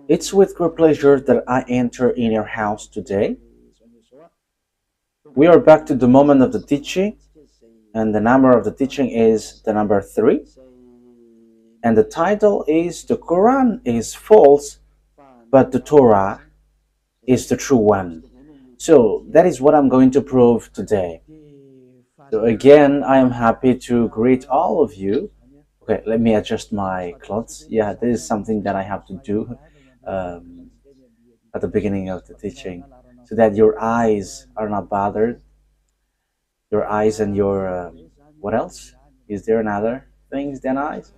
It's with great pleasure that I enter in your house today. We are back to the moment of the teaching, and the number of the teaching is the number 3. And the title is The Quran is false, but the Torah is the true one. So that is what I'm going to prove today. So again, I am happy to greet all of you. Okay, let me adjust my clothes. Yeah, this is something that I have to do um, at the beginning of the teaching so that your eyes are not bothered. Your eyes and your, what else? Is there another things than eyes?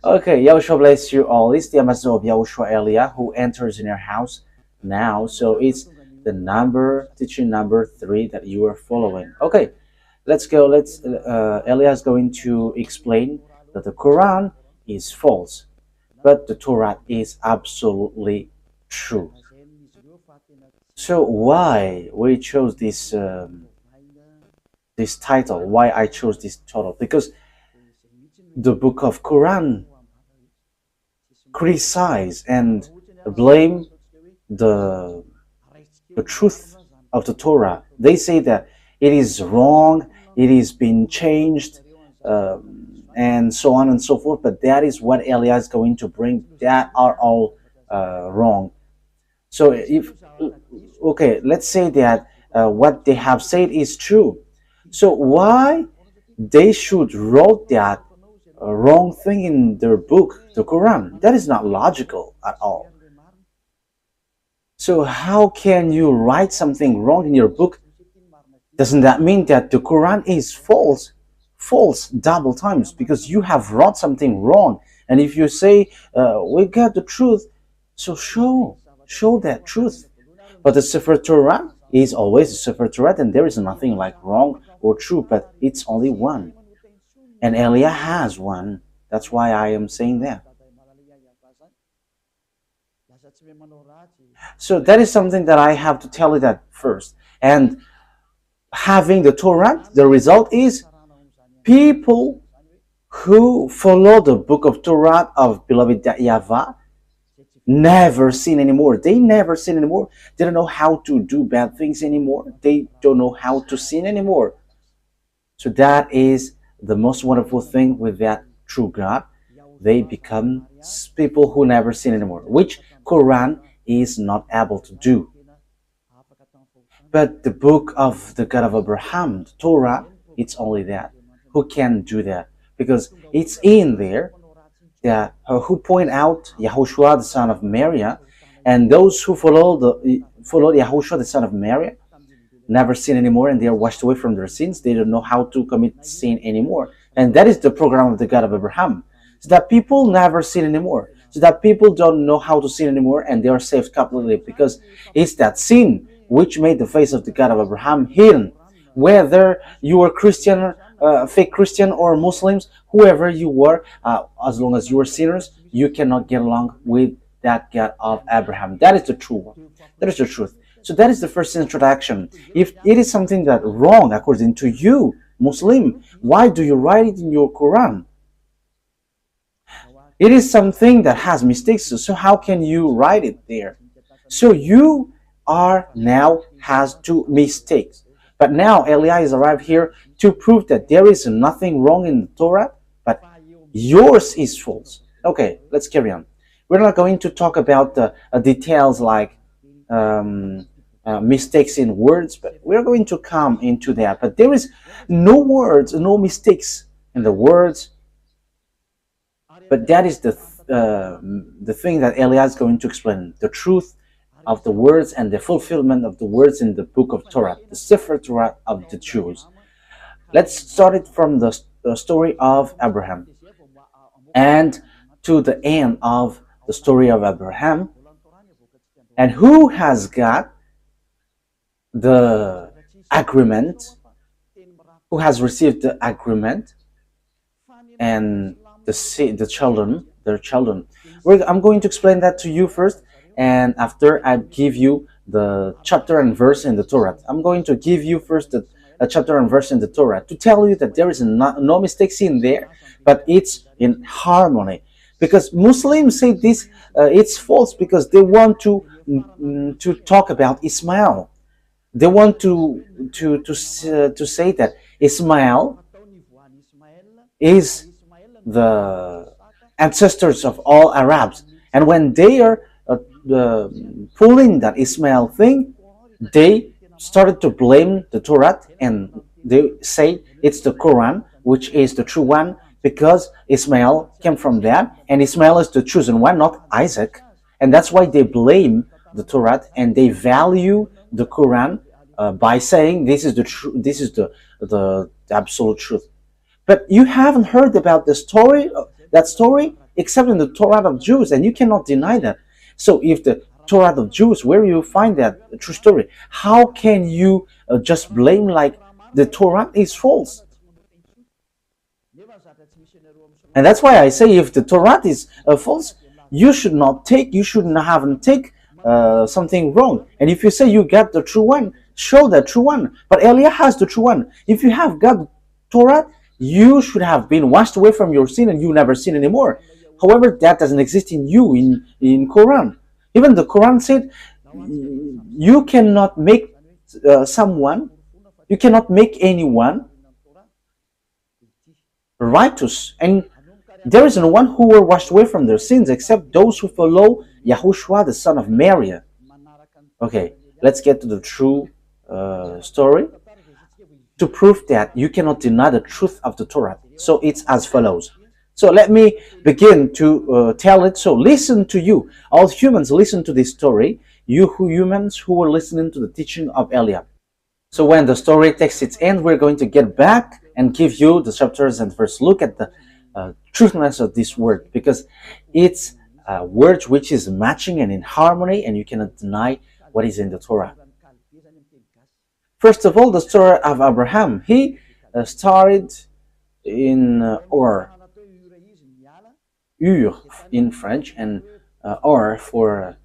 Okay, Yahushua bless you all. It's the ambassador of Yahushua Elia who enters in your house now. So it's the teaching number 3 that you are following. Okay, let's go. Elia is going to explain that the Quran is false, but the Torah is absolutely true. So why we chose this title? Why I chose this title? Because the book of Quran criticize and blame the truth of the Torah. They say that it is wrong, it is been changed, and so on and so forth. But that is what Elia is going to bring. That are all wrong. So let's say that what they have said is true. So why they should wrote that wrong thing in their book, the Quran? That is not logical at all. So how can you write something wrong in your book? Doesn't that mean that the Quran is false? False double times, because you have wrote something wrong. And if you say we got the truth, so show that truth. But the Sefer Torah is always the Sefer Torah, and there is nothing like wrong or true, but it's only one. And Elia has one. That's why I am saying that. So that is something that I have to tell you that first. And having the Torah, the result is people who follow the book of Torah of beloved YAHVAH never sin anymore. They never sin anymore. They don't know how to do bad things anymore. They don't know how to sin anymore. So that is the most wonderful thing with that true God. They become people who never sin anymore, which Quran is not able to do. But the book of the God of Abraham, the Torah, it's only that. Who can do that? Because it's in there that who point out YAHOSHUAH, the son of Mary, and those who follow YAHOSHUAH, the son of Mary, never sin anymore, and they are washed away from their sins. They don't know how to commit sin anymore. And that is the program of the God of Abraham. So that people never sin anymore. So that people don't know how to sin anymore, and they are saved completely, because it's that sin which made the face of the God of Abraham hidden. Whether you are Christian, fake Christian, or Muslims, whoever you were, as long as you are sinners, you cannot get along with that God of Abraham. That is the true one. That is the truth. So that is the first introduction. If it is something that wrong according to you, Muslim, why do you write it in your Quran? It is something that has mistakes, so how can you write it there? So you are now has 2 mistakes. But now Elia is arrived here to prove that there is nothing wrong in the Torah, but yours is false. Okay, let's carry on. We're not going to talk about the details like mistakes in words, but we're going to come into that. But there is no words, no mistakes in the words. But that is the thing that Elia is going to explain, the truth of the words and the fulfillment of the words in the book of Torah, the Sefer Torah of the Jews. Let's start it from the story of Abraham and to the end of the story of Abraham. And who has got the agreement? Who has received the agreement? And the children, their children. I'm going to explain that to you first, and after I give you the chapter and verse in the Torah. I'm going to give you first the chapter and verse in the Torah to tell you that there is no mistakes in there, but it's in harmony. because Muslims say this it's false because they want to talk about Ismail. They want to say that Ismail is the ancestors of all Arabs, and when they are pulling that Ismail thing, they started to blame the Torah, and they say it's the Quran which is the true one because Ismail came from that, and Ismail is the chosen one, not Isaac, and that's why they blame the Torah and they value the Quran by saying this is the true, this is the absolute truth. But you haven't heard about the story, that story, except in the Torah of Jews, and you cannot deny that. So if the Torah of Jews, where you find that true story, how can you just blame like the Torah is false? And that's why I say if the Torah is false, you should not take, you should not have take something wrong. And if you say you got the true one, show the true one. But Elia has the true one. If you have got Torah, you should have been washed away from your sin and you never sin anymore. However, that doesn't exist in you in Quran. Even the Quran said you cannot make someone, you cannot make anyone righteous, and there is no one who were washed away from their sins except those who follow YAHOSHUAH, the son of Mary. Okay, let's get to the true story to prove that you cannot deny the truth of the Torah. So it's as follows. So let me begin to tell it. So listen to you, all humans, listen to this story, you humans who were listening to the teaching of Elia. So when the story takes its end, we're going to get back and give you the chapters and verse. Look at the truthness of this word, because it's a word which is matching and in harmony, and you cannot deny what is in the Torah. First of all, the story of Abraham. He started in Ur in French, and Ur for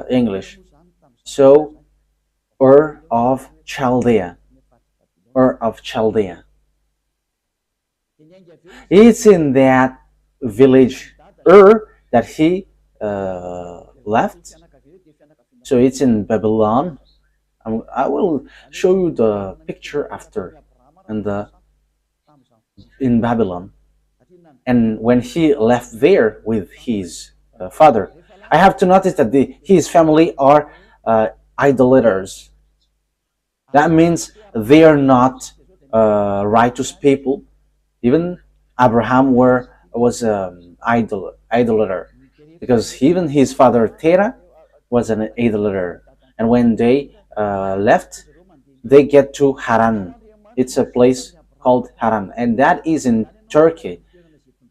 English. So Ur of Chaldea. Ur of Chaldea. It's in that village Ur that he left. So it's in Babylon. I will show you the picture after, and in Babylon. And when he left there with his father, I have to notice that his family are idolaters. That means they are not righteous people. Even Abraham was an idolater, because even his father Terah was an idolater. And when they left, they get to Haran. It's a place called Haran, and that is in Turkey.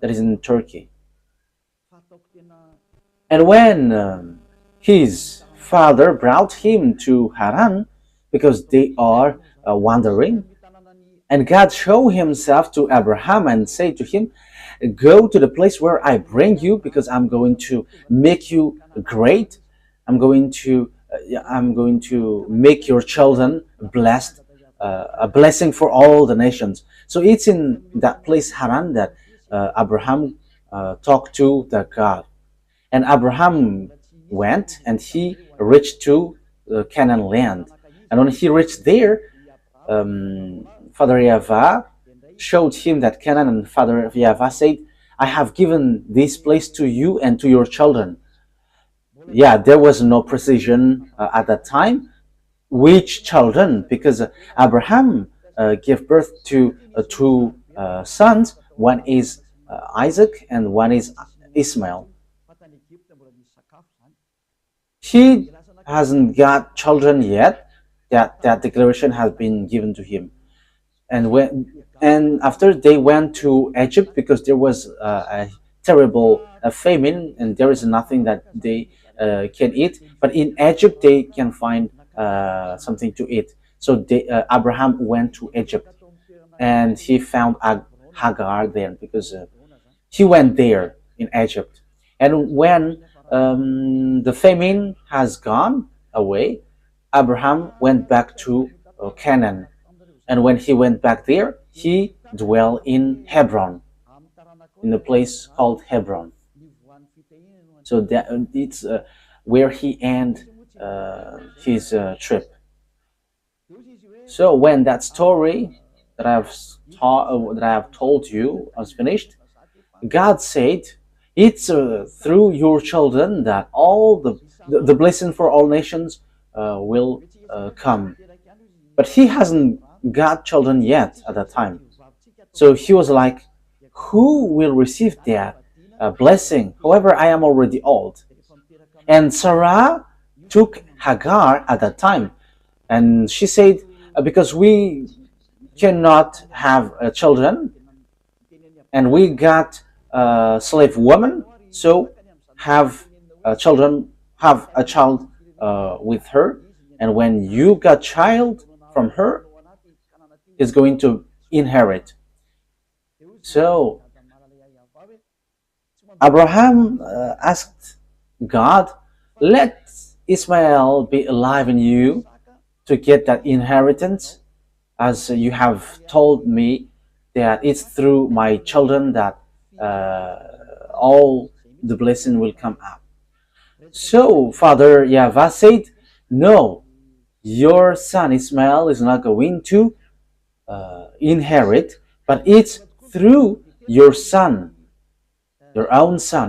That is in Turkey. And when his father brought him to Haran, because they are wandering, and God showed himself to Abraham and said to him, go to the place where I bring you, because I'm going to make you great. I'm going to make your children blessed, a blessing for all the nations. So it's in that place Haran that Abraham talked to the God. And Abraham went and he reached to the Canaan land. And when he reached there, Father YAHVAH showed him that Canaan, and Father YAHVAH said, I have given this place to you and to your children. Yeah, there was no precision at that time. Which children? Because Abraham gave birth to two sons. One is Isaac and one is Ismail. He hasn't got children yet. That declaration has been given to him. And after they went to Egypt, because there was a terrible famine and there is nothing that they can eat. But in Egypt they can find something to eat. So Abraham went to Egypt, and he found Hagar there, because he went there in Egypt. And when the famine has gone away, Abraham went back to Canaan. And when he went back there, he dwelled in Hebron, in a place called Hebron. So that it's where he end his trip. So when that story that that I have told you was finished, God said, "It's through your children that all the blessing for all nations will come." But he hasn't got children yet at that time. So he was like, "Who will receive that blessing? However, I am already old." And Sarah took Hagar at that time, and she said, "Because we cannot have children, and we got a slave woman, so children, have a child with her, and when you got child from her, is going to inherit." So Abraham asked God, "Let Ismael be alive in you to get that inheritance, as you have told me that it's through my children that all the blessing will come up." So Father YAHVAH said, "No, your son Ismael is not going to inherit, but it's through your son, your own son,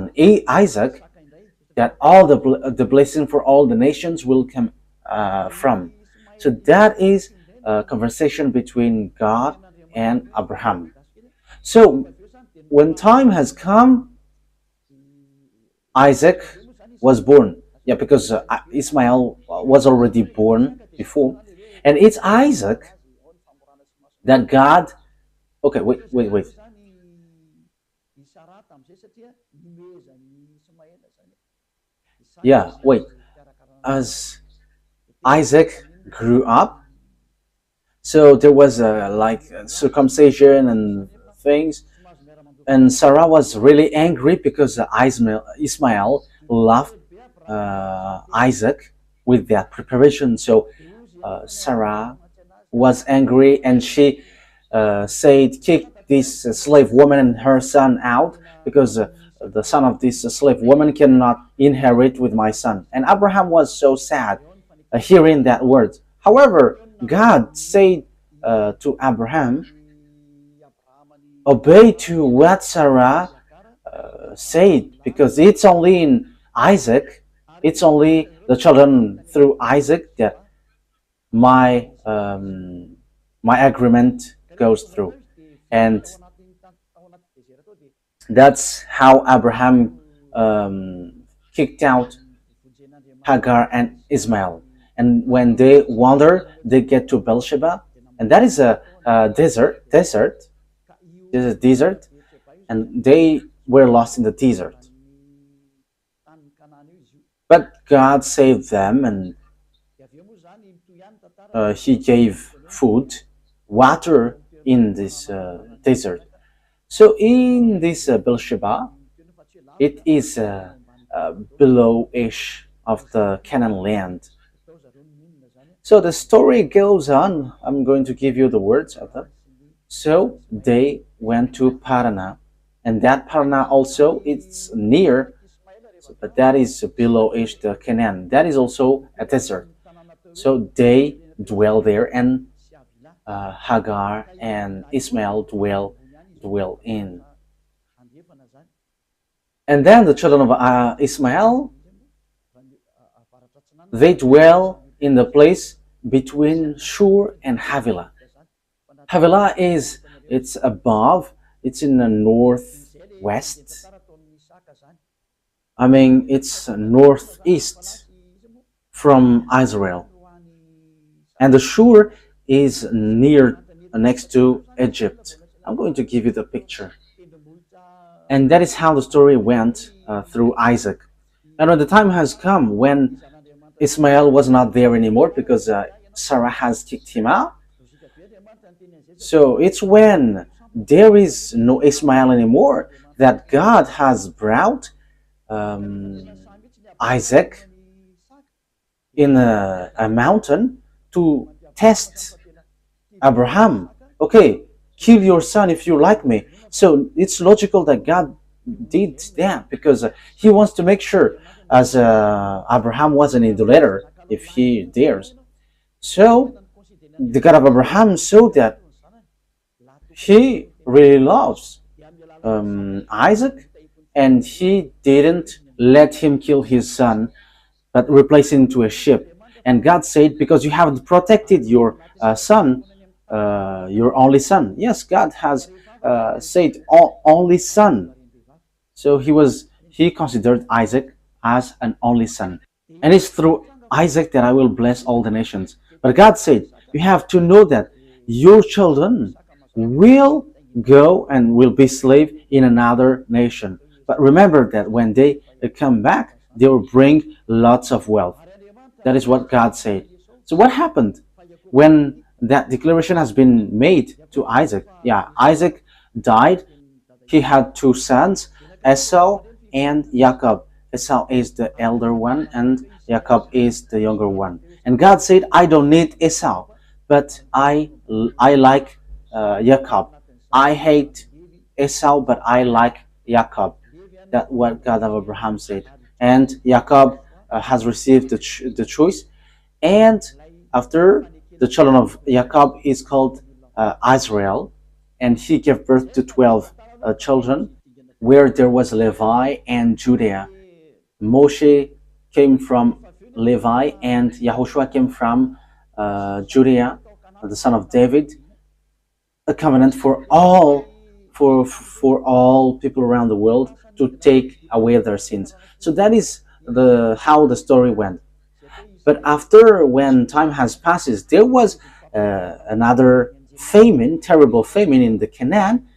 Isaac, that all the blessing for all the nations will come from." So that is a conversation between God and Abraham. So when time has come, Isaac was born. Yeah, because Ismael was already born before. And it's Isaac that God. Okay, wait. Yeah, wait. As Isaac grew up, so there was like circumcision and things, and Sarah was really angry because Ismael loved Isaac with that preparation. So Sarah was angry, and she said, "Kick this slave woman and her son out, because the son of this slave woman cannot inherit with my son." And Abraham was so sad hearing that word. However, God said to Abraham, "Obey to what Sarah said, because it's only in Isaac, it's only the children through Isaac that my my agreement goes through." And that's how Abraham kicked out Hagar and Ismail. And when they wander, they get to Beersheba, and that is a desert, and they were lost in the desert. But God saved them, and He gave food, water in this desert. So in this Beersheba, it is below-ish of the Canaan land. So the story goes on. I'm going to give you the words of them. So they went to Parana, and that Parana also it's near, but that is below-ish the Canaan. That is also a desert. So they dwell there, and Hagar and Ismail dwell in. And then the children of Ismail, they dwell in the place between Shur and Havilah. Havilah it's above, it's in the northwest. I mean, it's northeast from Israel. And the Shur is next to Egypt. I'm going to give you the picture. And that is how the story went through Isaac. And when the time has come when Ismael was not there anymore because Sarah has kicked him out, so it's when there is no Ismael anymore that God has brought Isaac in a mountain to test Abraham. Okay, kill your son if you like me. So it's logical that God did that because he wants to make sure, as Abraham was an idolater, if he dares. So the God of Abraham saw that he really loves Isaac, and he didn't let him kill his son, but replace him to a sheep. And God said, because you haven't protected your son, your only son. Yes, God has said only son. So he considered Isaac as an only son. And it's through Isaac that I will bless all the nations. But God said, you have to know that your children will go and will be slave in another nation. But remember that when they come back, they will bring lots of wealth. That is what God said. So what happened when that declaration has been made to Isaac? Yeah, Isaac died. He had two sons, Esau and Jacob. Esau is the elder one and Jacob is the younger one. And God said, I don't need Esau, but I like Jacob. I hate Esau, but I like Jacob. That's what God of Abraham said. And Jacob has received the choice. And after, the children of Jacob is called Israel, and he gave birth to 12 children, where there was Levi and Judah. Moshe came from Levi, and YAHOSHUAH came from Judah, the son of David. A covenant for all people around the world to take away their sins. So that is how the story went. But after, when time has passed, there was another famine, terrible famine in the Canaan.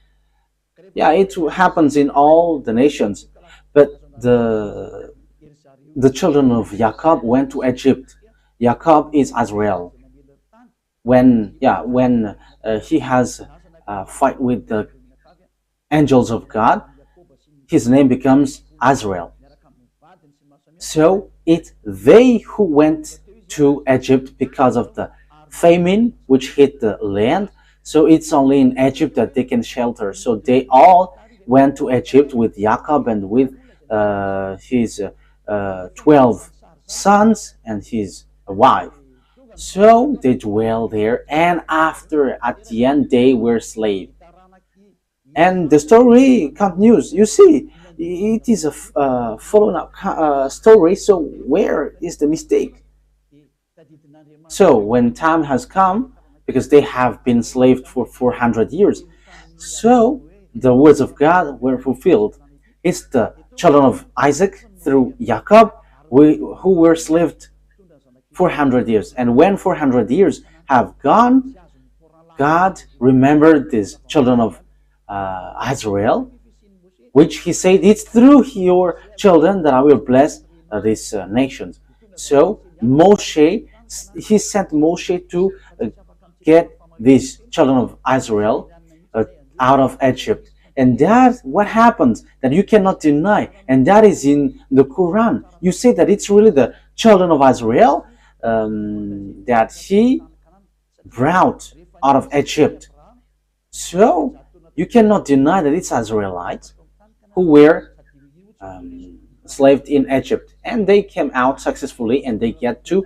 Yeah, it happens in all the nations. But the children of Jacob went to Egypt. Jacob is Israel. When he has a fight with the angels of God, his name becomes Israel. So it's they who went to Egypt because of the famine which hit the land. So it's only in Egypt that they can shelter. So they all went to Egypt with Jacob and with his 12 sons and his wife. So they dwell there, and at the end, they were slaves. And the story continues. You see, it is a following up story. So where is the mistake? So when time has come, because they have been enslaved for 400 years, so the words of God were fulfilled. It's the children of Isaac through Jacob who were enslaved 400 years. And when 400 years have gone, God remembered these children of Israel, which he said, it's through your children that I will bless these nations. So he sent Moshe to get these children of Israel out of Egypt. And that what happens that you cannot deny, and that is in the Quran. You say that it's really the children of Israel that he brought out of Egypt. So you cannot deny that it's Israelites who were enslaved in Egypt, and they came out successfully, and they get to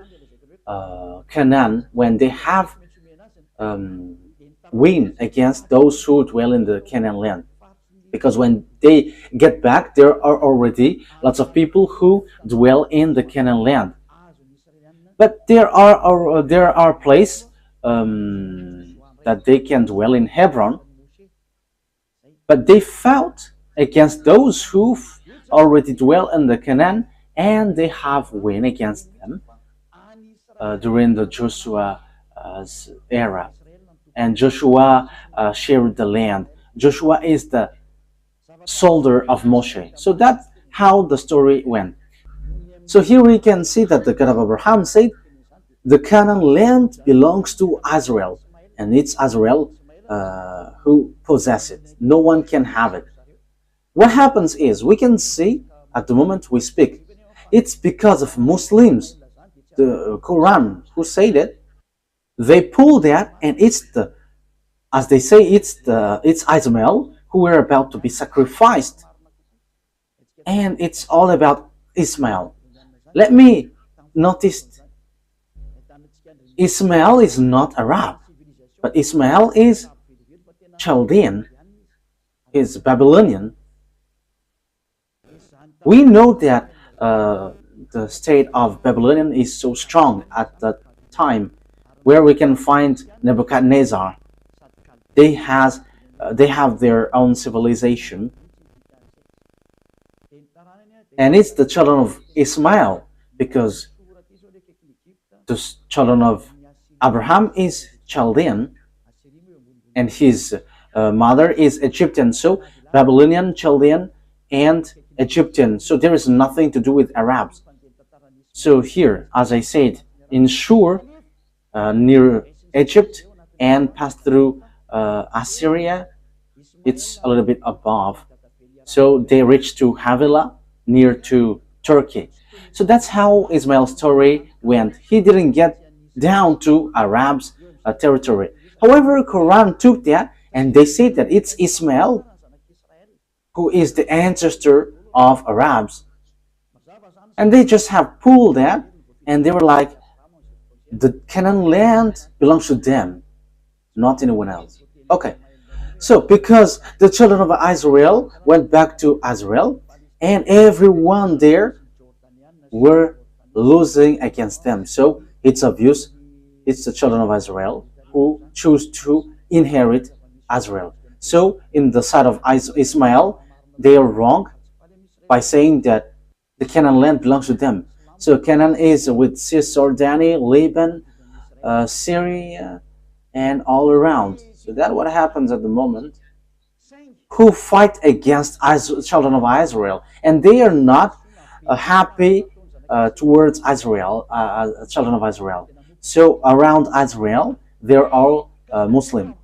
Canaan when they have win against those who dwell in the Canaan land. Because when they get back, there are already lots of people who dwell in the Canaan land. But there are places that they can dwell in Hebron, but they fought against those who already dwell in the Canaan, and they have win against them during the Joshua's era. And Joshua shared the land. Joshua is the soldier of Moshe. So that's how the story went. So here we can see that the God of Abraham said, the Canaan land belongs to Israel, and it's Israel who possess it. No one can have it. What happens is, we can see at the moment we speak, it's because of Muslims, the Quran, who said it. They pull that, and as they say, it's Ismail who were about to be sacrificed and it's all about Ismail. Let me notice Ismail is not Arab, but Ismail is Chaldean, is Babylonian. We know that the state of Babylonian is so strong at that time, where we can find Nebuchadnezzar. They have their own civilization, and it's the children of Ismail, because the children of Abraham is Chaldean, and his mother is Egyptian. So Babylonian, Chaldean, and Egyptian. So there is nothing to do with Arabs. So here, as I said, in Shur, near Egypt, and passed through Assyria, it's a little bit above. So they reached to Havilah, near to Turkey. So that's how Ismail's story went. He didn't get down to Arabs' territory. However, Quran took that, and they say that it's Ismail who is the ancestor of Arabs. And they just have pulled that, and they were like, the Canaan land belongs to them, not anyone else. Okay, so because the children of Israel went back to Israel, and everyone there were losing against them. So it's obvious it's the children of Israel who choose to inherit Israel. So in the side of Ismail, they are wrong by saying that the Canaan land belongs to them. So Canaan is with Cisjordania, Lebanon, Syria, and all around. So that's what happens at the moment. Who fight against children of Israel, and they are not happy towards Israel, children of Israel. So around Israel, they're all Muslim.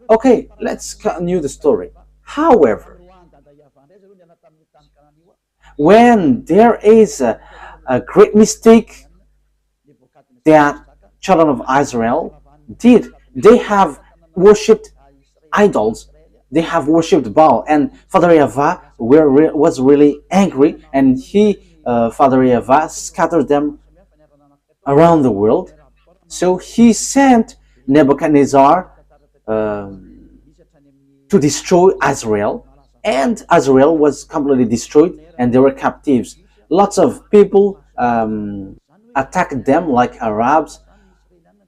Okay, let's continue the story. However, when there is a great mistake that children of Israel did, they have worshipped idols. They have worshipped Baal, and Father YAHVAH was really angry, and Father YAHVAH, scattered them around the world. So he sent Nebuchadnezzar to destroy Israel, and Israel was completely destroyed, and they were captives. Lots of people attacked them, like Arabs,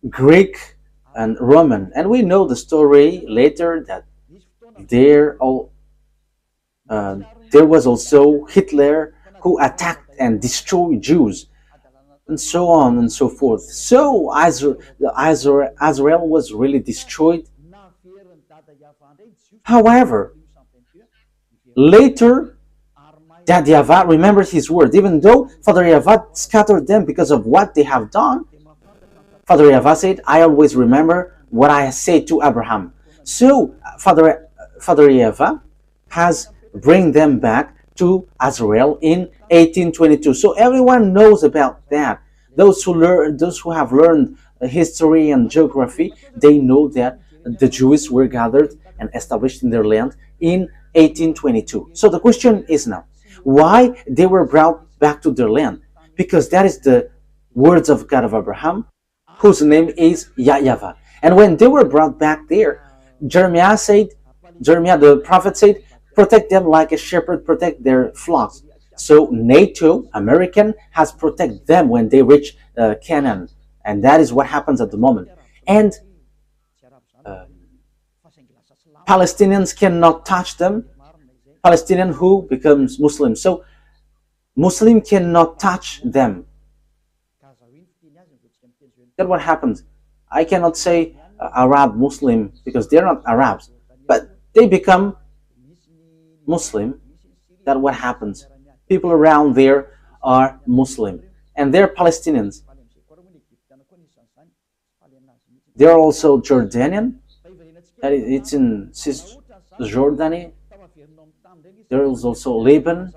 Greek, and Roman, and we know the story later that there was also Hitler who attacked and destroyed Jews, and so on and so forth. So Israel was really destroyed. However, later, that YAHVAH remembered his word, even though Father YAHVAH scattered them because of what they have done. Father YAHVAH said, I always remember what I said to Abraham. So Father YAHVAH has bring them back to Israel in 1822. So everyone knows about that. Those who have learned history and geography, they know that the Jews were gathered and established in their land in 1822. So the question is now, why they were brought back to their land? Because that is the words of God of Abraham, whose name is YAHVAH. And when they were brought back there, Jeremiah the prophet said, protect them like a shepherd protect their flocks. So NATO, American, has protected them when they reach Canaan. And that is what happens at the moment. And Palestinians cannot touch them. Palestinian who becomes Muslim. So Muslim cannot touch them. That's what happens. I cannot say Arab Muslim because they're not Arabs, but they become Muslim. That's what happens. People around there are Muslim, and they're Palestinians. They're also Jordanian. It's in Cisjordania. There is also Lebanon,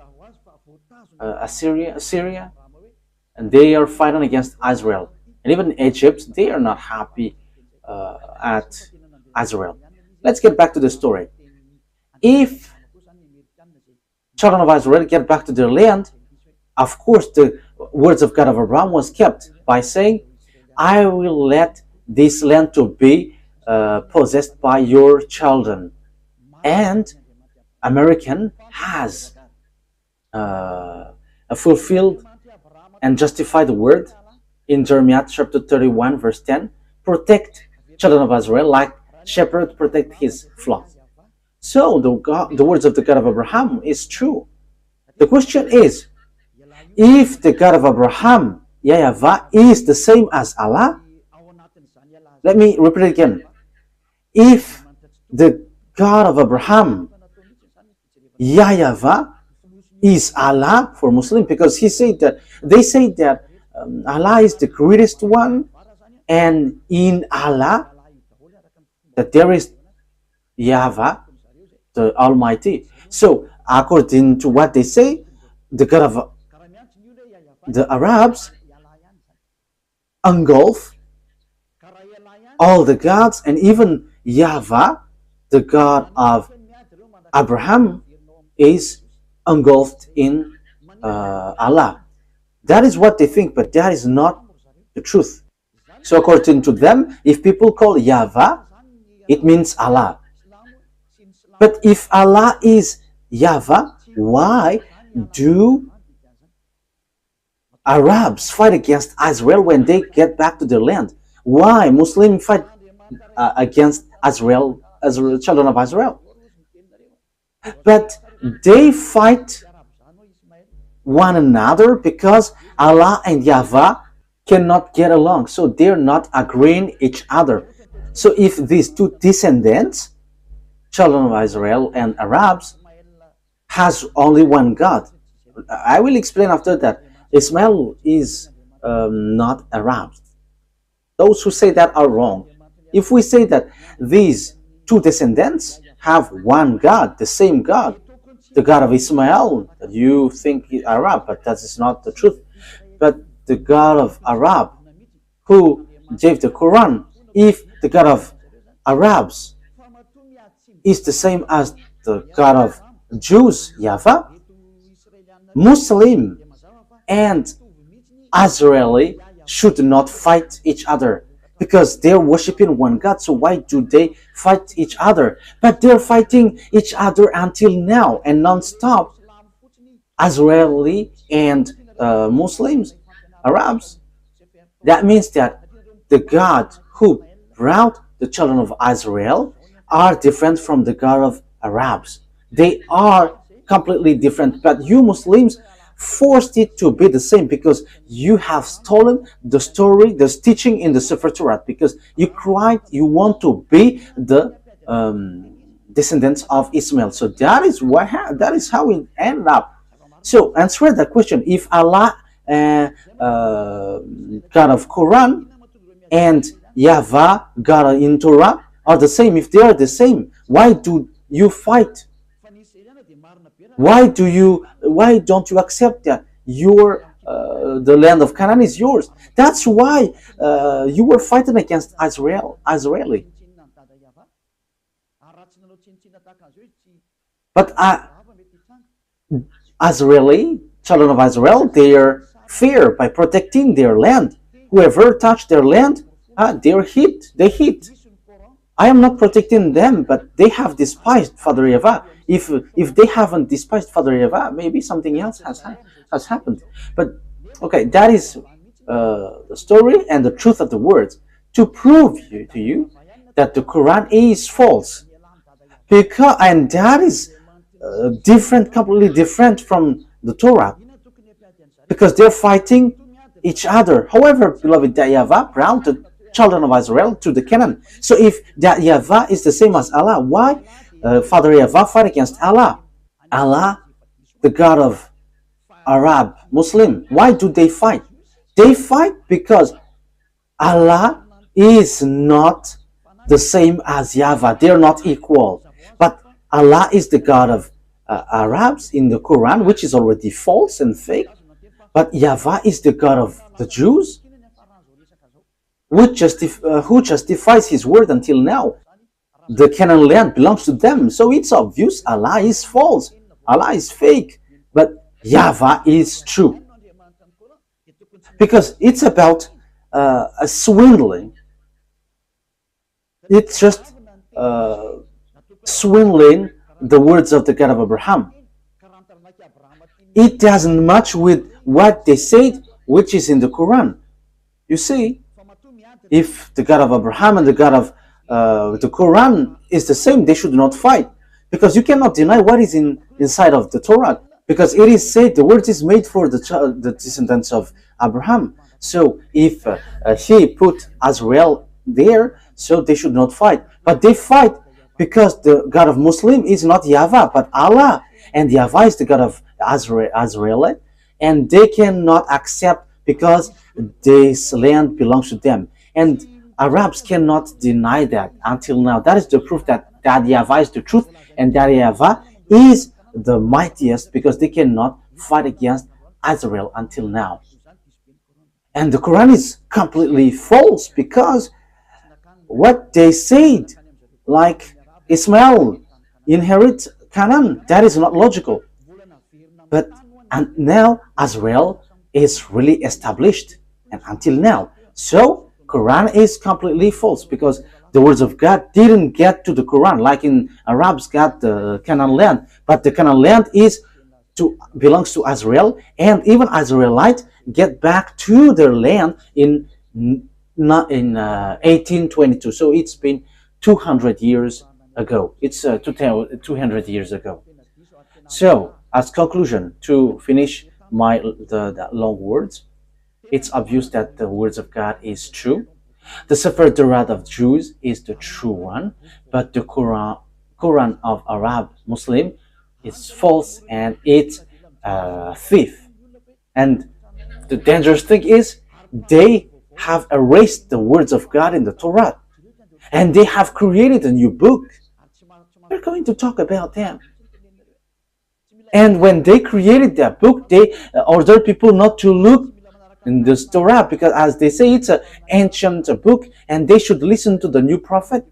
Assyria, and they are fighting against Israel. And even Egypt, they are not happy at Israel. Let's get back to the story. If children of Israel get back to their land, of course, the words of God of Abraham was kept by saying, I will let this land to be possessed by your children. And American has fulfilled and justified the word in Jeremiah chapter 31 verse 10, protect children of Israel like shepherd protect his flock. So the words of the God of Abraham is true. The question is, if the God of Abraham, YAHVAH, is the same as Allah, let me repeat it again. If the God of Abraham, YAHVAH, is Allah for Muslim, because they say that Allah is the greatest one, and in Allah that there is YAHVAH, the Almighty. So according to what they say, the God of the Arabs engulf all the gods, and even YAHVAH, the God of Abraham, is engulfed in Allah. That is what they think, but that is not the truth. So according to them, if people call YAHVAH, it means Allah. But if Allah is YAHVAH, why do Arabs fight against Israel when they get back to their land? Why Muslims fight against Israel, children of Israel? But they fight one another because Allah and YAHVAH cannot get along, so they're not agreeing each other. So if these two descendants, children of Israel and Arabs, has only one God, I will explain after that. Ismail is not Arab. Those who say that are wrong. If we say that these two descendants have one God, the same God, the God of Ismail, that you think is Arab, but that is not the truth. But the God of Arab, who gave the Quran, if the God of Arabs is the same as the God of Jews, YAHVAH, Muslim and Israeli should not fight each other because they're worshiping one God. So why do they fight each other? But they're fighting each other until now and non-stop. Israeli and Muslims, Arabs. That means that the God who brought the children of Israel are different from the God of Arabs. They are completely different. But you Muslims forced it to be the same because you have stolen the story, the teaching in the Sefer Torah, because you want to be the descendants of Ismail. So that is how it ended up. So answer the question: if Allah, God of Quran, and YAHVAH, God in Torah, are the same, if they are the same, why do you fight? Why don't you accept that the land of Canaan is yours? That's why you were fighting against Israeli. But Israeli, children of Israel, they are fair by protecting their land. Whoever touched their land, they're hit. They hit. I am not protecting them, but they have despised Father YAHVAH. If they haven't despised Father YAHVAH, maybe something else has happened. But okay, that is the story and the truth of the words to prove to you that the Quran is false. And that is different, completely different from the Torah, because they're fighting each other. However, beloved, YAHVAH brought the children of Israel to the Canaan. So if that YAHVAH is the same as Allah, why Father YAHVAH fight against Allah? Allah, the God of Arab, Muslim, why do they fight? They fight because Allah is not the same as YAHVAH. They are not equal. But Allah is the God of Arabs in the Quran, which is already false and fake. But YAHVAH is the God of the Jews, who justifies his word until now. The Canaan land belongs to them, so it's obvious Allah is false. Allah is fake, but YAHVAH is true. Because it's about a swindling. It's just swindling the words of the God of Abraham. It doesn't match with what they said, which is in the Quran. You see, if the God of Abraham and the God of the Quran is the same, they should not fight. Because you cannot deny what is inside of the Torah. Because it is said the word is made for the descendants of Abraham. So if he put Azrael there, so they should not fight. But they fight because the God of Muslim is not YAHVAH, but Allah. And YAHVAH is the God of Azrael. And they cannot accept because this land belongs to them. And Arabs cannot deny that until now. That is the proof that YAHVAH is the truth and that YAHVAH is the mightiest, because they cannot fight against Israel until now. And the Quran is completely false, because what they said, like Ismail inherit Canaan, that is not logical. But and now Israel is really established, and until now. So Quran is completely false, because the words of God didn't get to the Quran, like in Arabs got the Canaan land, but the Canaan land belongs to Israel, and even Israelites get back to their land in 1822. So it's been 200 years ago. It's 200 years ago. So as conclusion, to finish the long words, it's obvious that the words of God is true. The Sefer Torah of Jews is the true one, but the Quran of Arab Muslim is false, and it's a thief. And the dangerous thing is they have erased the words of God in the Torah, and they have created a new book. We're going to talk about them. And when they created that book, they ordered people not to look in this Torah, because as they say, it's an ancient book, and they should listen to the new prophet,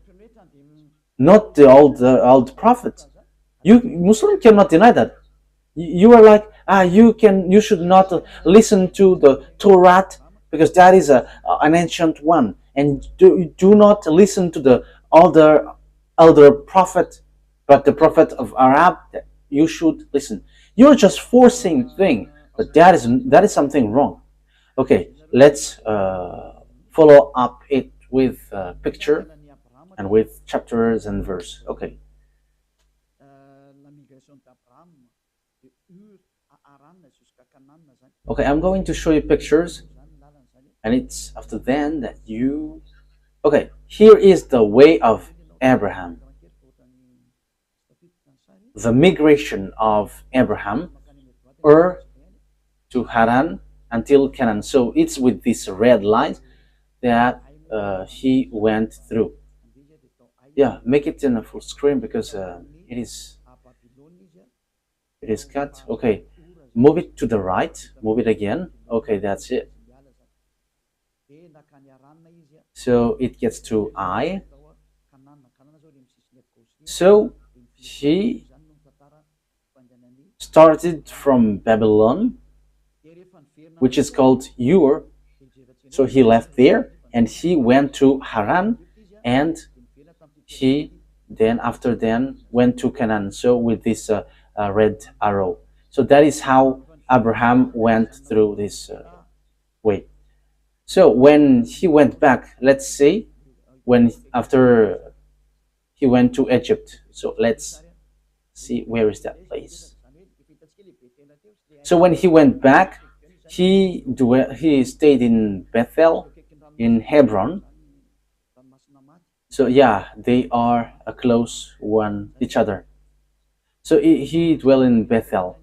not the old prophet. You Muslim cannot deny that. You are like, you should not listen to the Torah, because that is an ancient one, and do not listen to the elder prophet, but the prophet of Arab, you should listen. You're just forcing thing, but that is something wrong. Okay, let's follow up it with a picture and with chapters and verse. Okay. Okay, I'm going to show you pictures, and it's after then that you... Okay, here is the way of Abraham. The migration of Abraham, to Haran until Canaan. So it's with this red line that he went through. Yeah, make it in a full screen, because it is cut. Okay, move it to the right, move it again. Okay, that's it. So it gets to I. So he started from Babylon, which is called Ur. So he left there and he went to Haran, and he then went to Canaan. So with this red arrow. So that is how Abraham went through this way. So when he went back, let's say, after he went to Egypt. So let's see, where is that place? So when he went back, he stayed in Bethel, in Hebron. So yeah, they are a close each other. So he dwelled in Bethel.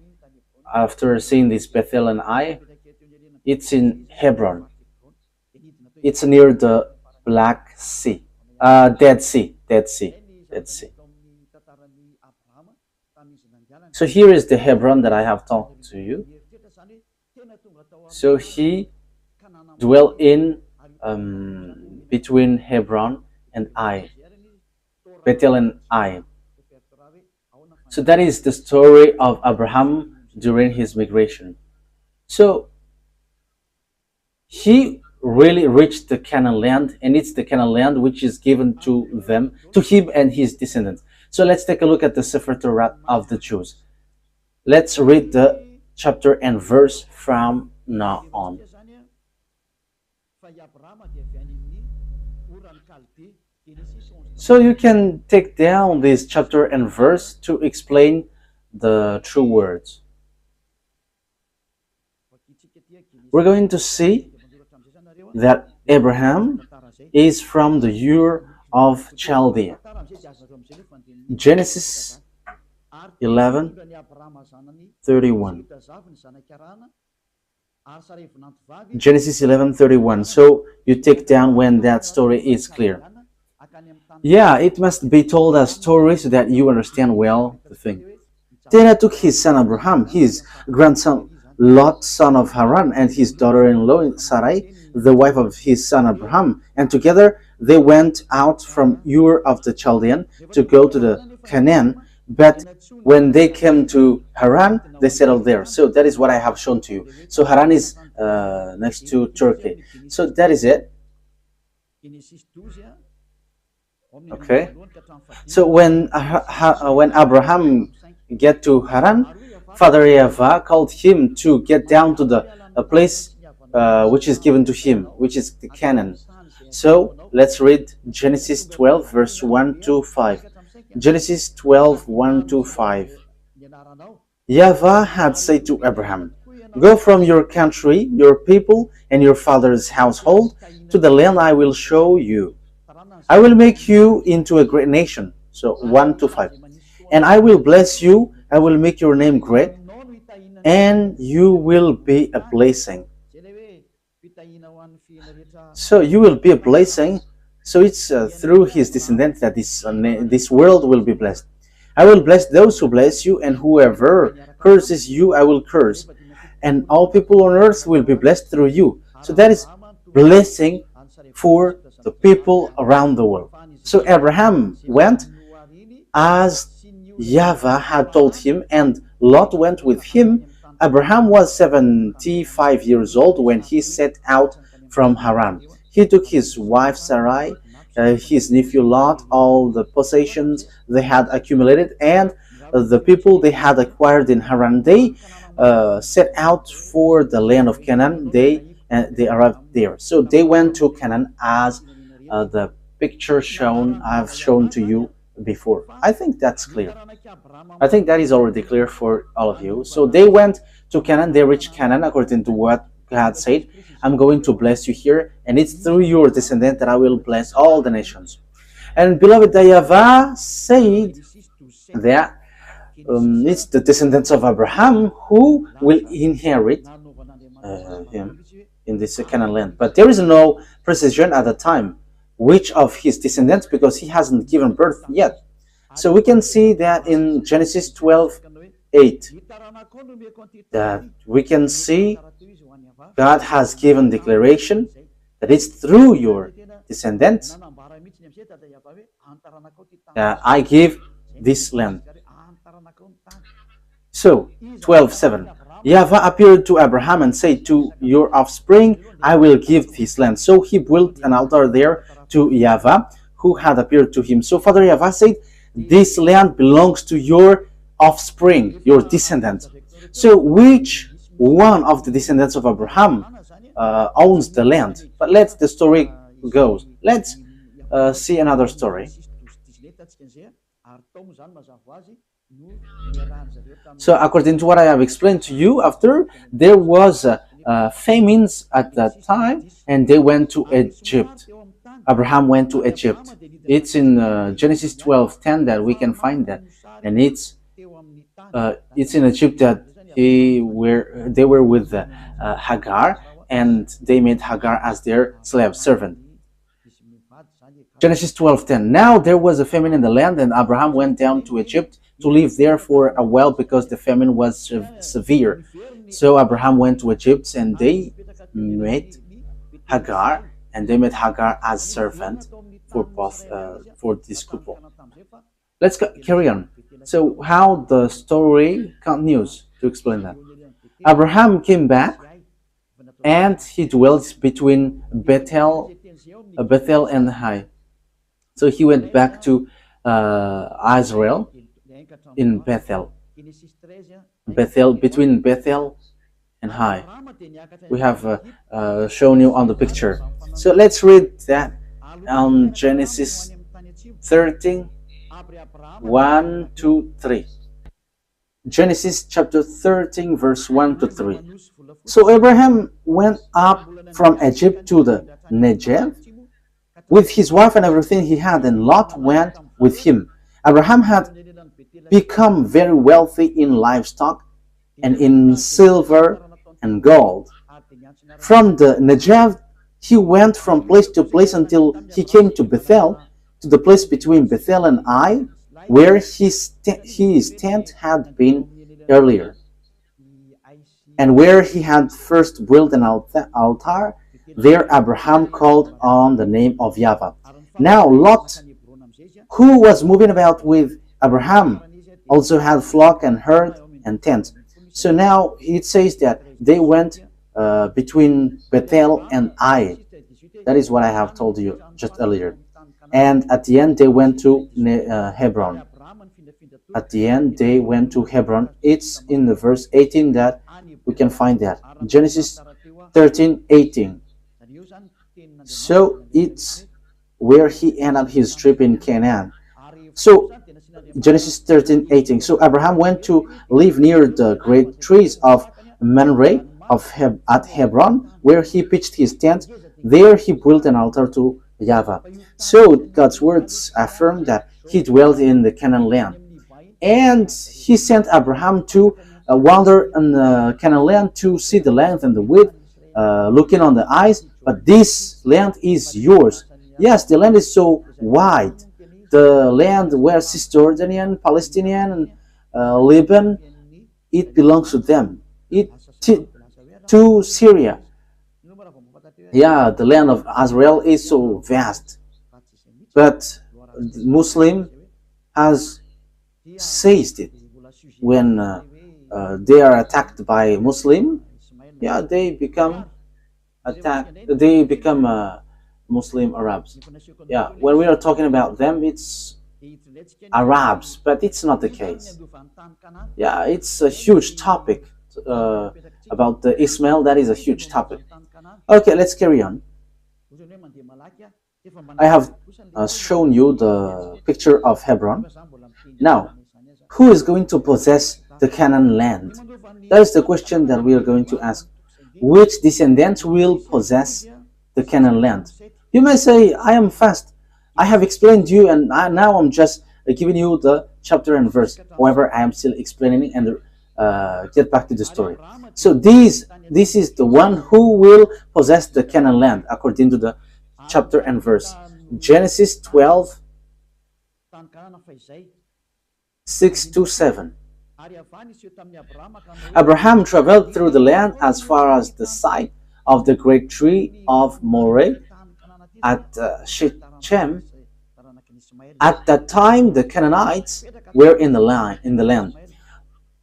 After seeing this Bethel and Ai, it's in Hebron. It's near the Black Sea, Dead Sea. So here is the Hebron that I have talked to you. So he dwelt in between Hebron and Ai, Bethel and Ai. So that is the story of Abraham during his migration. So he really reached the Canaan land, and it's the Canaan land which is given to them, to him and his descendants. So let's take a look at the Sefer Torah of the Jews. Let's read the chapter and verse from now on. So you can take down this chapter and verse to explain the true words. We're going to see that Abraham is from the Ur of Chaldea. Genesis 11:31. Genesis 11:31. So you take down when that story is clear. Yeah, it must be told as story so that you understand well the thing. Terah took his son Abraham, his grandson Lot, son of Haran, and his daughter-in-law Sarai, the wife of his son Abraham, and together they went out from Ur of the Chaldean to go to the Canaan. But when they came to Haran, they settled there. So that is what I have shown to you. So Haran is next to Turkey. So that is it. Okay. So when Abraham get to Haran, Father YAHVAH called him to get down to the place which is given to him, which is the Canaan. So let's read Genesis 12, verse 1 to 5. Genesis 12, 1 to 5. YAHVAH had said to Abraham, "Go from your country, your people, and your father's household to the land I will show you. I will make you into a great nation." So 1 to 5. "And I will bless you, I will make your name great, and you will be a blessing." So you will be a blessing. So it's through his descendants that this world will be blessed. "I will bless those who bless you, and whoever curses you, I will curse. And all people on earth will be blessed through you." So that is blessing for the people around the world. So Abraham went as YAHVAH had told him, and Lot went with him. Abraham was 75 years old when he set out from Haran. He took his wife Sarai, his nephew Lot, all the possessions they had accumulated, and the people they had acquired in Haran. They set out for the land of Canaan. They arrived there. So they went to Canaan as the picture I've shown to you before. I think that's clear. I think that is already clear for all of you. So they went to Canaan. They reached Canaan according to what God said. "I'm going to bless you here, and it's through your descendant that I will bless all the nations." And beloved, YAHVAH said that it's the descendants of Abraham who will inherit him in this Canaan land. But there is no precision at the time which of his descendants, because he hasn't given birth yet. So we can see that in Genesis 12:8, that we can see God has given declaration that it's through your descendants that I give this land. So 12:7, YAHVAH appeared to Abraham and said, "To your offspring I will give this land." So he built an altar there to YAHVAH, who had appeared to him. So Father YAHVAH said, "This land belongs to your offspring, your descendants." So which one of the descendants of Abraham owns the land? But let the story go. Let's see another story. So according to what I have explained to you, after there was famines at that time, and they went to Egypt. Abraham went to Egypt. It's in Genesis 12:10 that we can find that, and it's in Egypt that they were with Hagar, and they made Hagar as their slave servant. Genesis 12:10. Now there was a famine in the land, and Abraham went down to Egypt to live there for a while because the famine was severe. So Abraham went to Egypt, and they met Hagar, and they made Hagar as servant for both for this couple. Let's carry on. So how the story continues to explain that. Abraham came back and he dwelt between Bethel and Hai. So he went back to Israel in Bethel. Between Bethel and Hai. We have shown you on the picture. So let's read that on Genesis 13, 1 to 3. Genesis chapter 13, verse 1 to 3. So Abraham went up from Egypt to the Negev with his wife and everything he had, and Lot went with him. Abraham had become very wealthy in livestock and in silver and gold. From the Negev, he went from place to place until he came to Bethel, to the place between Bethel and Ai, where his tent had been earlier, and where he had first built an altar. There Abraham called on the name of YAHVAH. Now Lot, who was moving about with Abraham, also had flock and herd and tent. So now it says that they went between Bethel and Ai. That is what I have told you just earlier. And at the end they went to Hebron. At the end they went to Hebron. It's in the verse 18 that we can find that. Genesis 13:18. So it's where he ended up his trip in Canaan. So Genesis 13:18. So Abraham went to live near the great trees of Mamre at Hebron, where he pitched his tent. There he built an altar to YAHVAH. So God's words affirm that he dwelt in the Canaan land, and he sent Abraham to wander in the Canaan land to see the length and the width, looking on the eyes. But this land is yours. Yes, the land is so wide. The land where Cisjordanian, Palestinian, and Lebanon, it belongs to them. To Syria. Yeah, the land of Israel is so vast. But Muslim has seized it. When they are attacked by Muslim, yeah, they become Muslim Arabs. Yeah, when we are talking about them, it's Arabs, but it's not the case. Yeah, it's a huge topic about the Ismail. That is a huge topic. Okay, let's carry on. I have shown you the picture of Hebron. Now, who is going to possess the Canaan land? That is the question that we are going to ask. Which descendants will possess the Canaan land? You may say, I am fast. I have explained to you, and now I'm just giving you the chapter and verse. However, I am still explaining and get back to the story. So this is the one who will possess the Canaan land according to the chapter and verse. Genesis 12, 6 to 7. Abraham traveled through the land as far as the site of the great tree of Moreh at Shechem. At that time, the Canaanites were in the land.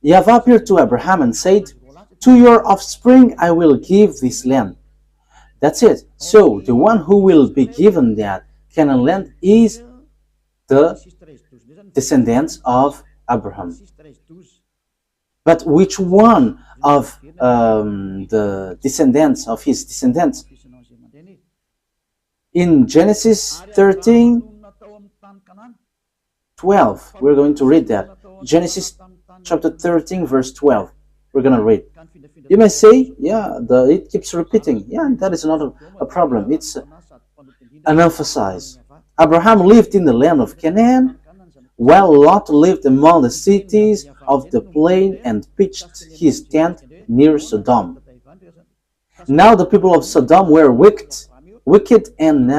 YAHVAH appeared to Abraham and said, "To your offspring I will give this land." That's it. So the one who will be given that Canaan land is the descendants of Abraham. But which one of the descendants of his descendants? In Genesis 13:12, we're going to read that. Genesis chapter 13, verse 12. We're going to read. You may say, yeah, it keeps repeating. Yeah, that is not a problem. It's an emphasis. Abraham lived in the land of Canaan, while Lot lived among the cities of the plain and pitched his tent near Sodom. Now the people of Sodom were wicked and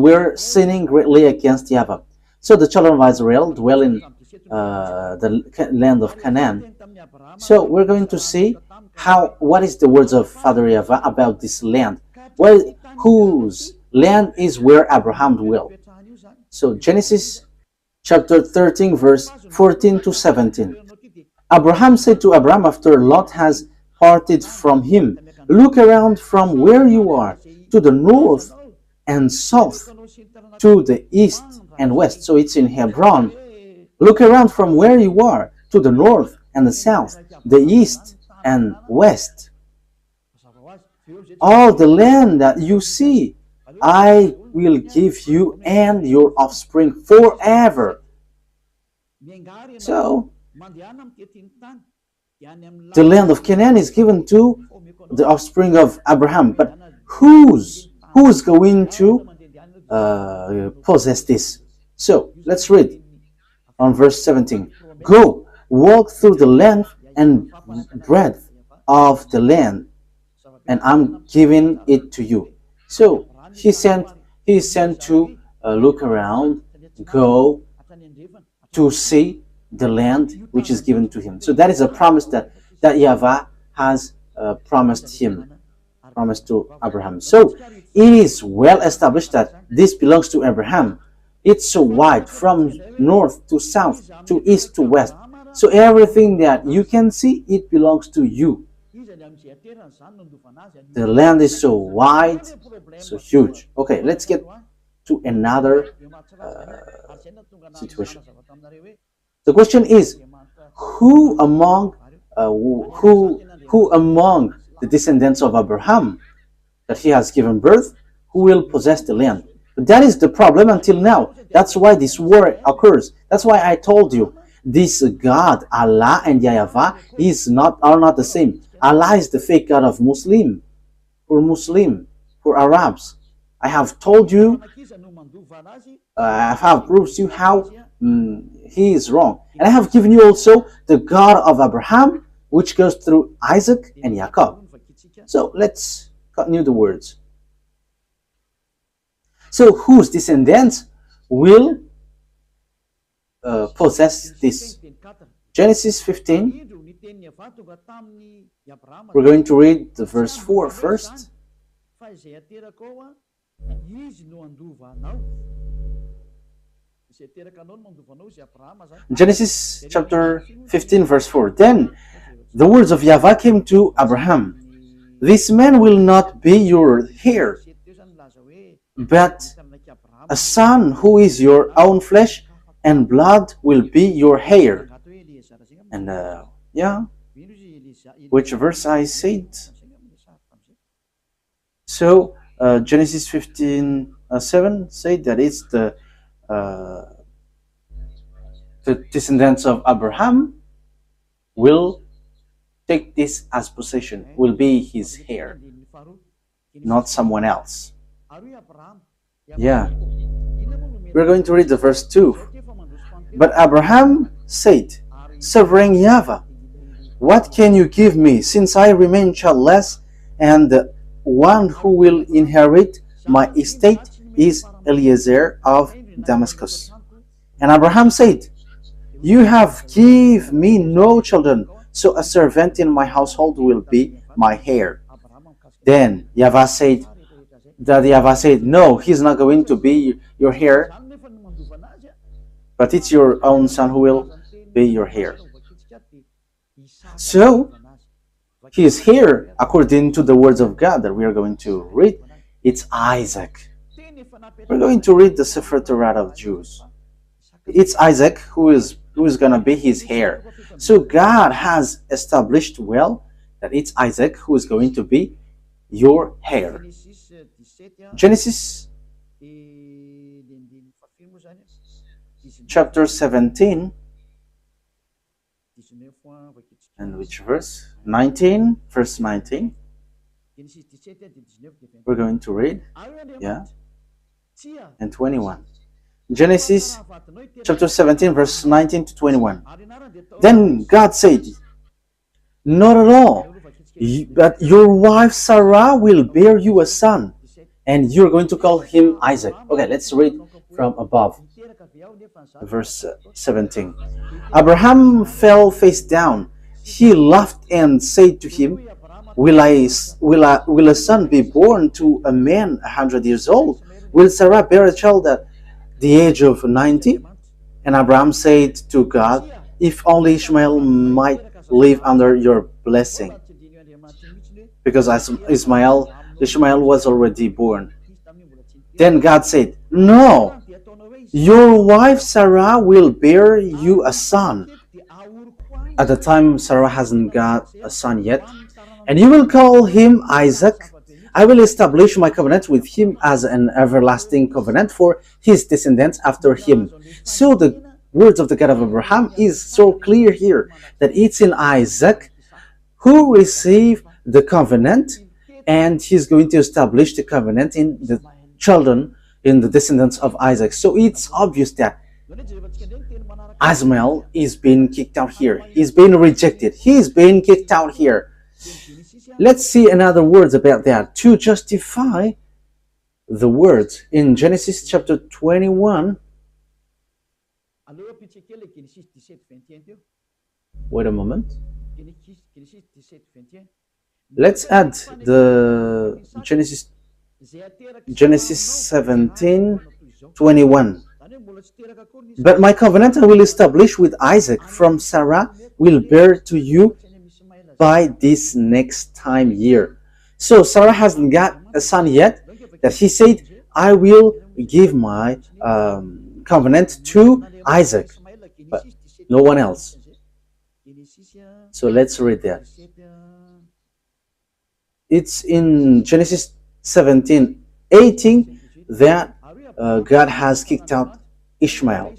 were sinning greatly against YAHVAH. So the children of Israel dwell in the land of Canaan. So we're going to see what is the words of Father YAHVAH about this land. Whose land is where Abraham dwelt. So Genesis chapter 13, verse 14 to 17. Abraham said to Abram after Lot has parted from him, "Look around from where you are, to the north and south, to the east and west." So it's in Hebron. Look around from where you are, to the north and the south, the east and west. All the land that you see, I will give you and your offspring forever. So, the land of Canaan is given to the offspring of Abraham. But who's going to possess this? So, let's read on verse 17. Go, walk through the length and breadth of the land, and I'm giving it to you. So he is sent to look around, go to see the land which is given to him. So that is a promise that YAHVAH has promised to Abraham. So it is well established that this belongs to Abraham. It's so wide, from north to south, to east to west. So everything that you can see, it belongs to you. The land is so wide, so huge. Okay, let's get to another situation. The question is, who among the descendants of Abraham that he has given birth, who will possess the land? But that is the problem until now. That's why this war occurs. That's why I told you, this God, Allah and YAHVAH, are not the same. Allah is the fake God of Muslim, for Arabs. I have told you, I have proved you how he is wrong. And I have given you also the God of Abraham, which goes through Isaac and Jacob. So let's continue the words. So whose descendants will possess this? Genesis 15. We're going to read the verse 4 first. Genesis chapter 15 verse 4. Then the words of YAHVAH came to Abraham. This man will not be your heir, but a son who is your own flesh and blood will be your heir. And which verse I said? So Genesis 15:7 said that it's the descendants of Abraham will take this as possession, will be his heir, not someone else. Yeah. We're going to read the verse 2. But Abraham said, Sovereign YAHVAH, what can you give me, since I remain childless, and the one who will inherit my estate is Eliezer of Damascus? And Abraham said, You have given me no children, so a servant in my household will be my heir. Then YAHVAH said, No, he's not going to be your heir, but it's your own son who will be your heir. So, his heir, according to the words of God that we are going to read, it's Isaac. We're going to read the Sefer Torah of Jews. It's Isaac who is going to be his heir. So God has established well that it's Isaac who is going to be your heir. Genesis chapter 17, and which verse? 19, verse 19. We're going to read, and 21. Genesis chapter 17, verse 19 to 21. Then God said, Not at all, but your wife Sarah will bear you a son, and you're going to call him Isaac. Okay, let's read from above. Verse 17. Abraham fell face down. He laughed and said to him, Will a son be born to a man 100 years old? Will Sarah bear a child at the age of 90? And Abraham said to God, if only Ishmael might live under your blessing. Because Ishmael was already born. Then God said, no, your wife Sarah will bear you a son. At the time, Sarah hasn't got a son yet. And you will call him Isaac. I will establish my covenant with him as an everlasting covenant for his descendants after him. So the words of the God of Abraham is so clear here that it's in Isaac who received the covenant, and he's going to establish the covenant in the children, in the descendants of Isaac. So it's obvious that Ishmael is being kicked out here. He's being rejected. He's being kicked out here. Let's see another words about that to justify the words in Genesis chapter 21. Wait a moment. Let's add the Genesis 17:21. But my covenant I will establish with Isaac from Sarah will bear to you by this next time year. So Sarah hasn't got a son yet, that he said, I will give my covenant to Isaac, but no one else. So let's read that. It's in Genesis 17:18 that God has kicked out Ishmael.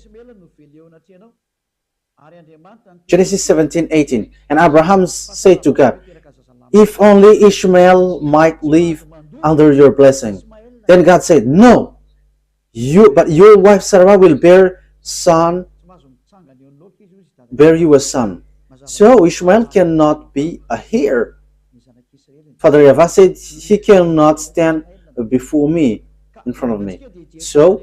Genesis 17:18. And Abraham said to God, if only Ishmael might live under your blessing. Then God said, no, but your wife Sarah will bear you a son. So Ishmael cannot be a heir. Father YAHVAH said, he cannot stand before me, in front of me. So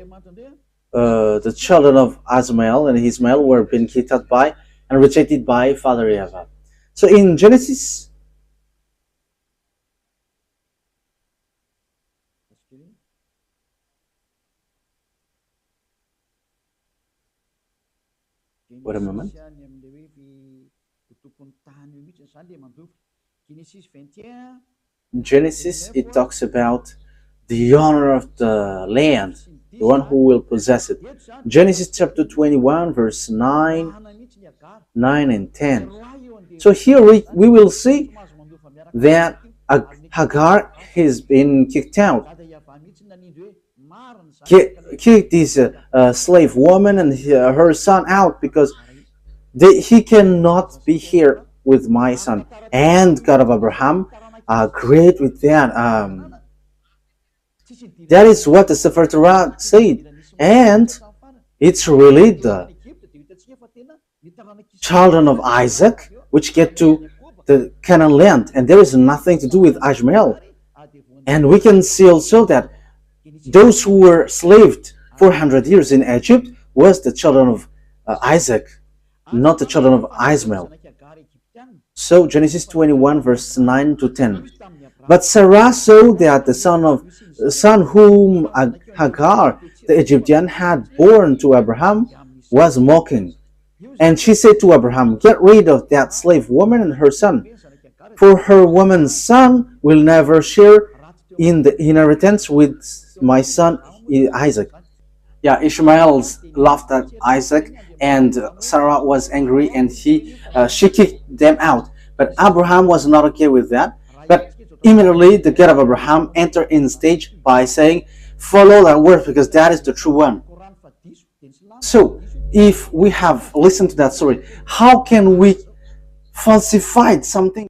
the children of Ishmael and Ishmael were being kicked out by and rejected by Father YAHVAH. So in Genesis, wait a moment. Genesis, it talks about the owner of the land, the one who will possess it. Genesis chapter 21, verse 9 and 10. So here we will see that Hagar has been kicked out. Kicked this slave woman and her son out because he cannot be here with my son. And God of Abraham agreed with that. That is what the Sefer Torah said. And it's really the children of Isaac which get to the Canaan land. And there is nothing to do with Ishmael. And we can see also that those who were slaved 400 years in Egypt was the children of Isaac, not the children of Ishmael. So Genesis 21 verse 9 to 10. But Sarah saw that the son whom Hagar the Egyptian had born to Abraham was mocking. And she said to Abraham, get rid of that slave woman and her son, for her woman's son will never share in the inheritance with my son Isaac. Yeah, Ishmael laughed at Isaac, and Sarah was angry, and she kicked them out. But Abraham was not okay with that. But immediately the God of Abraham entered in stage by saying, follow that word because that is the true one. So if we have listened to that story, how can we falsify something